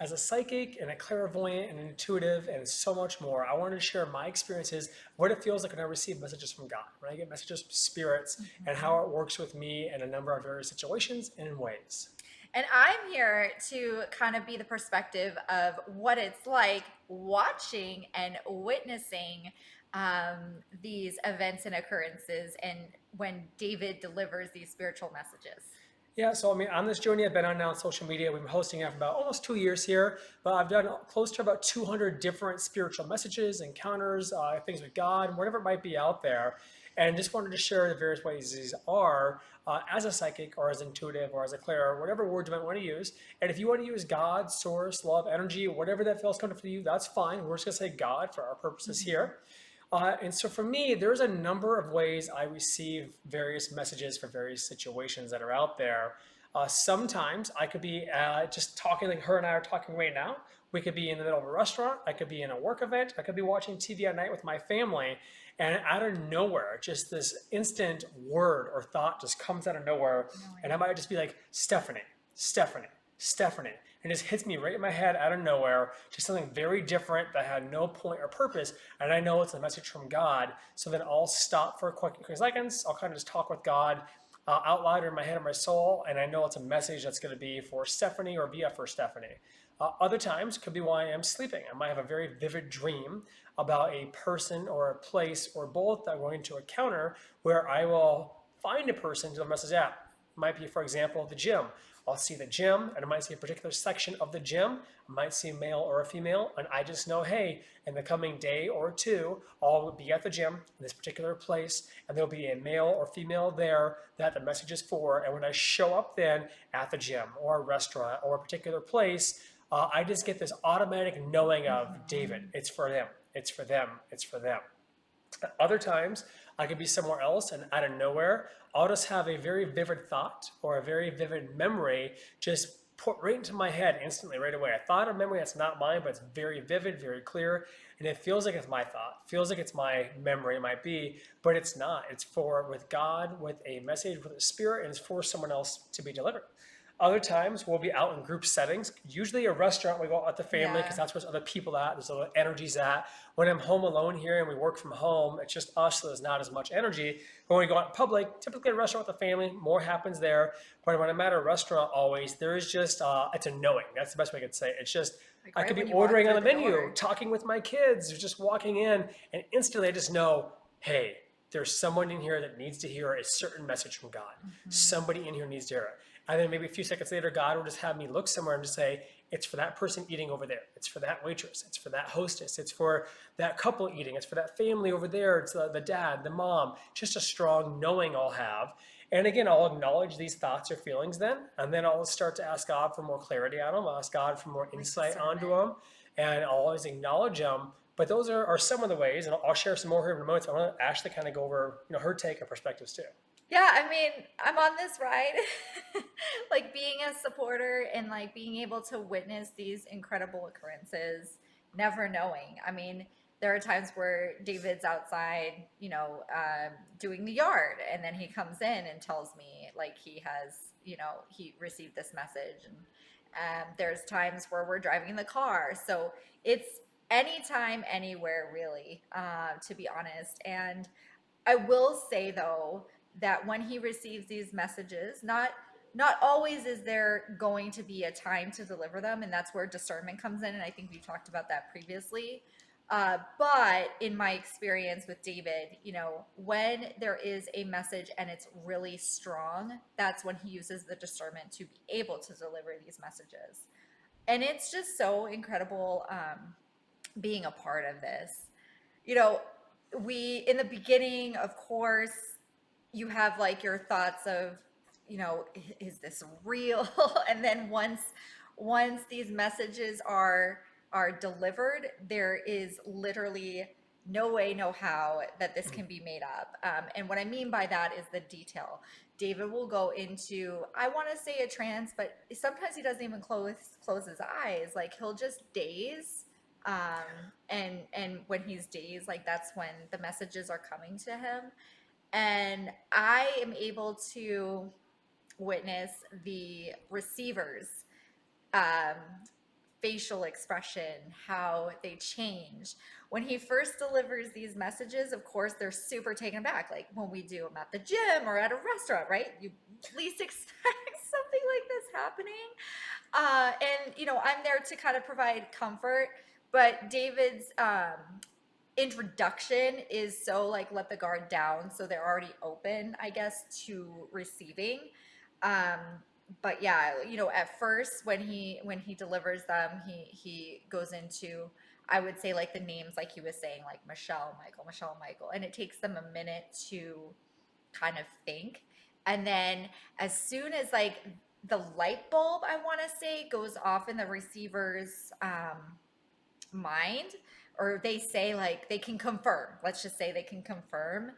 as a psychic and a clairvoyant and an intuitive and so much more, I wanted to share my experiences, what it feels like when I receive messages from God, when I get messages from spirits, and how it works with me in a number of various situations and in ways. And I'm here to kind of be the perspective of what it's like watching and witnessing these events and occurrences and when David delivers these spiritual messages. Yeah, so I mean, on this journey I've been on now on social media, we've been hosting it for about almost 2 years here, but I've done close to about 200 different spiritual messages, encounters, things with God, whatever it might be out there, and just wanted to share the various ways these are as a psychic or as intuitive or as a clair, whatever word you might want to use. And if you want to use God, source, love, energy, whatever that feels comfortable for you, that's fine. We're just gonna say God for our purposes here. And so for me, there's a number of ways I receive various messages for various situations that are out there. Sometimes I could be just talking like her and I are talking right now. We could be in the middle of a restaurant. I could be in a work event. I could be watching TV at night with my family. And out of nowhere, just this instant word or thought just comes out of nowhere. And I might just be like, Stephanie, Stephanie, Stephanie. And it just hits me right in my head out of nowhere, just something very different that had no point or purpose. And I know it's a message from God. So then I'll stop for a quick seconds. I'll kind of just talk with God out loud in my head and my soul. And I know it's a message that's going to be for Stephanie or via for Stephanie. Other times could be while I am sleeping. I might have a very vivid dream about a person or a place or both that I'm going to encounter where I will find a person to the message at. It might be, for example, the gym. I'll see the gym and I might see a particular section of the gym. I might see a male or a female, and I just know, hey, in the coming day or two, I'll be at the gym in this particular place, and there'll be a male or female there that the message is for. And when I show up then at the gym or a restaurant or a particular place, I just get this automatic knowing of David. It's for them. It's for them. It's for them. Other times, I could be somewhere else and out of nowhere, I'll just have a very vivid thought or a very vivid memory just put right into my head instantly, right away. A thought or memory that's not mine, but it's very vivid, very clear, and it feels like it's my thought, feels like it's my memory, it might be, but it's not. It's for with God, with a message, with a spirit, and it's for someone else to be delivered. Other times we'll be out in group settings, usually a restaurant. We go out with the family because Yeah. that's where there's other people at, there's other energies at. When I'm home alone here and we work from home, it's just us, so there's not as much energy. But when we go out in public, typically a restaurant with the family, more happens there. But when I'm at a restaurant, always, there is just, it's a knowing. That's the best way I could say it. It's just, Like I right could be when you walk ordering on through the the menu, door. talking with my kids, just walking in, and instantly I just know, hey, there's someone in here that needs to hear a certain message from God. Somebody in here needs to hear it. And then maybe a few seconds later, God will just have me look somewhere and just say, it's for that person eating over there. It's for that waitress. It's for that hostess. It's for that couple eating. It's for that family over there. It's the dad, the mom. Just a strong knowing I'll have. And again, I'll acknowledge these thoughts or feelings then. And then I'll start to ask God for more clarity on them. I'll ask God for more Like insight onto discernment. them. And I'll always acknowledge them. But those are some of the ways, and I'll share some more here in a moment. So I want to Ashley kind of go over her take and perspectives too. Yeah, I mean, I'm on this ride. Like being a supporter and like being able to witness these incredible occurrences, never knowing. I mean, there are times where David's outside, doing the yard, and then he comes in and tells me like he has, he received this message. And there's times where we're driving in the car. So it's anytime, anywhere, really, to be honest. And I will say though that when he receives these messages, not always is there going to be a time to deliver them, and that's where discernment comes in. And I think we talked about that previously. But in my experience with David, when there is a message and it's really strong, that's when he uses the discernment to be able to deliver these messages. And it's just so incredible being a part of this. You know, we, in the beginning, of course, you have like your thoughts of, is this real? And then once these messages are delivered, there is literally no way, no how that this can be made up. And what I mean by that is the detail. David will go into, I want to say a trance, but sometimes he doesn't even close his eyes. Like he'll just daze. And when he's dazed, like that's when the messages are coming to him. And I am able to witness the receivers um, facial expression, how they change. When he first delivers these messages, of course, they're super taken aback. Like when we do them at the gym or at a restaurant, right? You least expect something like this happening. And, you know, I'm there to kind of provide comfort, but David's introduction is so like let the guard down. So they're already open, I guess, to receiving. Um, but yeah, you know, at first when he delivers them, he goes into, I would say, like the names, like he was saying, like Michelle, Michael, and it takes them a minute to kind of think. And then as soon as like the light bulb, I want to say, goes off in the receiver's mind, or they say like they can confirm, let's just say they can confirm,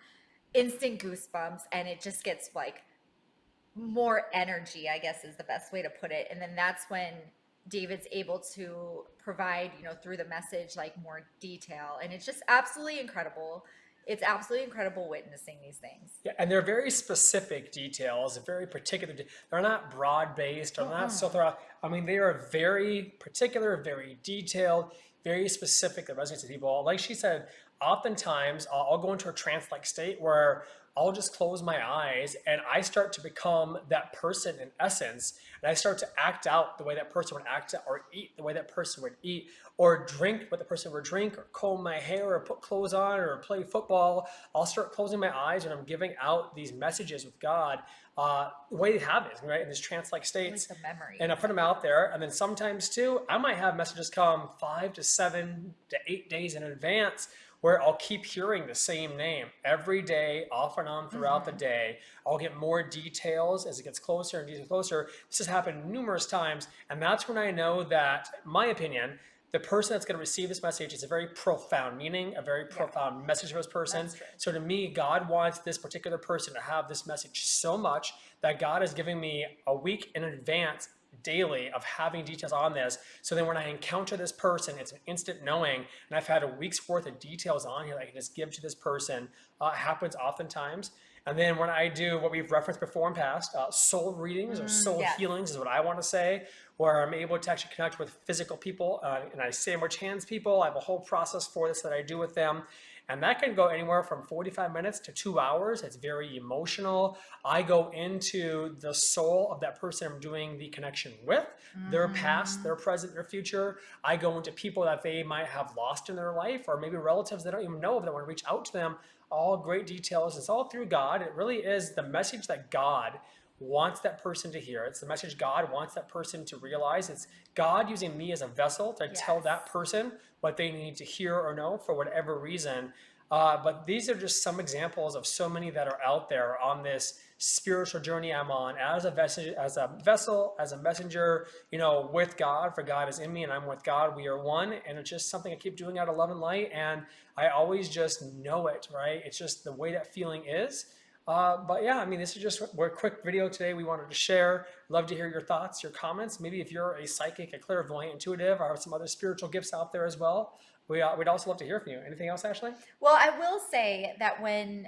instant goosebumps, and it just gets like more energy, I guess is the best way to put it. And then that's when David's able to provide, you know, through the message, like more detail. And it's just absolutely incredible. It's absolutely incredible witnessing these things. Yeah, and they're very specific details, very particular. They're not broad based, or not so thorough. I mean, they are very particular, very detailed, very specific that resonates with people. Like she said, oftentimes I'll go into a trance like state where I'll just close my eyes and I start to become that person in essence. And I start to act out the way that person would act out, or eat the way that person would eat, or drink what the person would drink, or comb my hair, or put clothes on, or play football. I'll start closing my eyes when I'm giving out these messages with God, the way they have it, right? In this trance-like states. Like the memory. And I put them out there. And then sometimes too, I might have messages come 5 to 7 to 8 days in advance, where I'll keep hearing the same name every day, off and on throughout the day. I'll get more details as it gets closer and closer. This has happened numerous times. And that's when I know that, in my opinion, the person that's going to receive this message is a very profound meaning, a very profound message for this person. So to me, God wants this particular person to have this message so much that God is giving me a week in advance daily of having details on this. So then when I encounter this person, it's an instant knowing, and I've had a week's worth of details on here that I can just give to this person. It happens oftentimes. And then when I do what we've referenced before in past, soul readings or soul healings is what I want to say, where I'm able to actually connect with physical people, and I sandwich hands people. I have a whole process for this that I do with them. And that can go anywhere from 45 minutes to 2 hours. It's very emotional. I go into the soul of that person I'm doing the connection with, their past, their present, their future. I go into people that they might have lost in their life, or maybe relatives they don't even know of that want to reach out to them. All great details. It's all through God. It really is the message that God wants that person to hear. It's the message God wants that person to realize. It's God using me as a vessel to tell that person what they need to hear or know for whatever reason. But these are just some examples of so many that are out there on this spiritual journey I'm on as a vessel, as a messenger, you know, with God. For God is in me and I'm with God. We are one. And it's just something I keep doing out of love and light. And I always just know it, right? It's just the way that feeling is. But yeah, I mean, this is just a quick video today we wanted to share. Love to hear your thoughts, your comments. Maybe if you're a psychic, a clairvoyant, intuitive, or some other spiritual gifts out there as well, we'd also love to hear from you. Anything else, Ashley? Well, I will say that when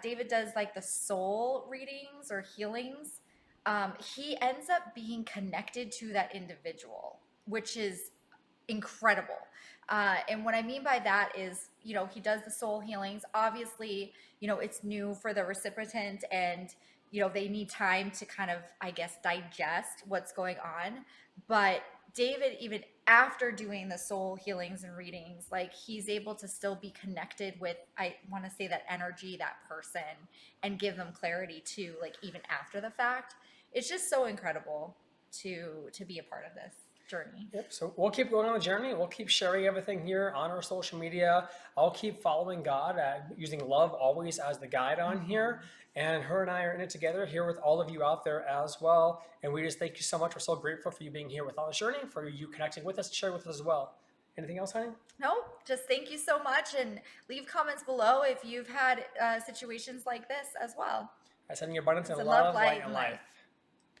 David does like the soul readings or healings, he ends up being connected to that individual, which is incredible. And what I mean by that is, you know, he does the soul healings. Obviously, you know, it's new for the recipient, and, you know, they need time to kind of, I guess, digest what's going on. But David, even after doing the soul healings and readings, like he's able to still be connected with, I want to say, that energy, that person, and give them clarity too, like even after the fact. It's just so incredible to be a part of this journey. Yep. So we'll keep going on the journey. We'll keep sharing everything here on our social media. I'll keep following God, using love always as the guide on here. And her and I are in it together here with all of you out there as well. And we just thank you so much. We're so grateful for you being here with on the journey, for you connecting with us, sharing with us as well. Anything else, honey? No, just thank you so much. And leave comments below if you've had situations like this as well. I send you abundance and It's a love, light, and life.